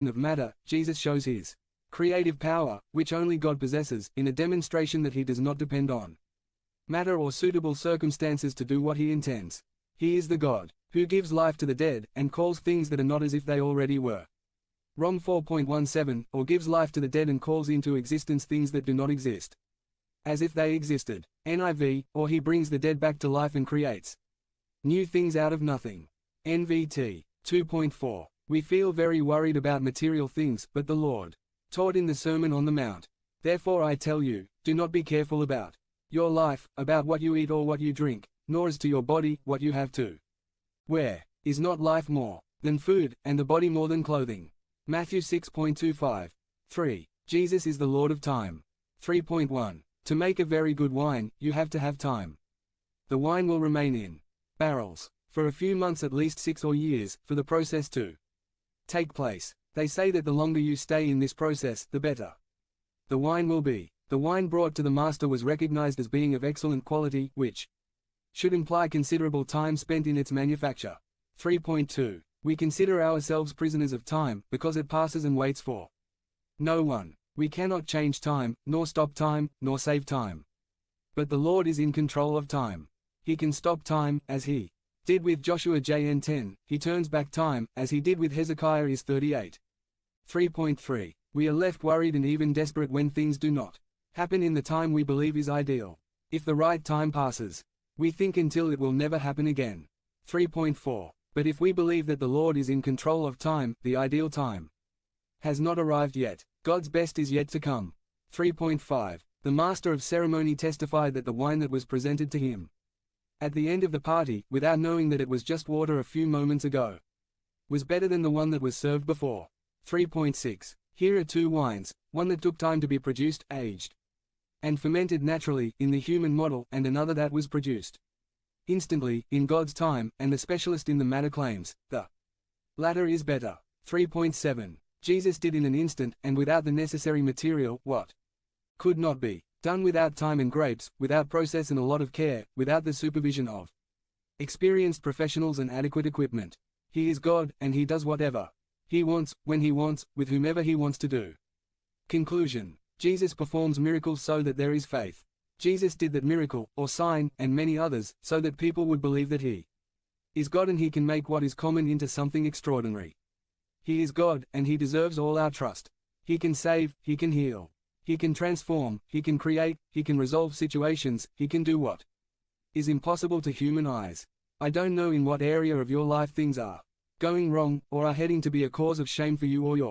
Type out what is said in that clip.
of matter, Jesus shows his creative power, which only God possesses, in a demonstration that he does not depend on matter or suitable circumstances to do what he intends. He is the God who gives life to the dead, and calls things that are not as if they already were. Rom 4.17, or gives life to the dead and calls into existence things that do not exist, as if they existed. NIV, or he brings the dead back to life and creates new things out of nothing. NVT 2.4. We feel very worried about material things, but the Lord taught in the Sermon on the Mount, "Therefore I tell you, do not be careful about your life, about what you eat or what you drink, nor as to your body, what you have to wear. Is not life more than food, and the body more than clothing?" Matthew 6.25. 3. Jesus is the Lord of time. 3.1. To make a very good wine, you have to have time. The wine will remain in barrels for a few months, at least 6 or years, for the process to take place. They say that the longer you stay in this process, the better the wine will be. The wine brought to the master was recognized as being of excellent quality, which should imply considerable time spent in its manufacture. 3.2. We consider ourselves prisoners of time, because it passes and waits for no one. We cannot change time, nor stop time, nor save time. But the Lord is in control of time. He can stop time, as he did with Joshua Jn 10, he turns back time, as he did with Hezekiah is 38. 3.3. We are left worried and even desperate when things do not happen in the time we believe is ideal. If the right time passes, we think until it will never happen again. 3.4. But if we believe that the Lord is in control of time, the ideal time has not arrived yet. God's best is yet to come. 3.5. The master of ceremony testified that the wine that was presented to him at the end of the party, without knowing that it was just water a few moments ago, was better than the one that was served before. 3.6. Here are two wines, one that took time to be produced, aged, and fermented naturally, in the human model, and another that was produced instantly, in God's time, and the specialist in the matter claims, the latter is better. 3.7. Jesus did in an instant, and without the necessary material, what could not be done without time and grapes, without process and a lot of care, without the supervision of experienced professionals and adequate equipment. He is God, and he does whatever he wants, when he wants, with whomever he wants to do. Conclusion. Jesus performs miracles so that there is faith. Jesus did that miracle, or sign, and many others, so that people would believe that he is God and he can make what is common into something extraordinary. He is God, and he deserves all our trust. He can save, he can heal, he can transform, he can create, he can resolve situations, he can do what is impossible to human eyes. I don't know in what area of your life things are going wrong, or are heading to be a cause of shame for you or your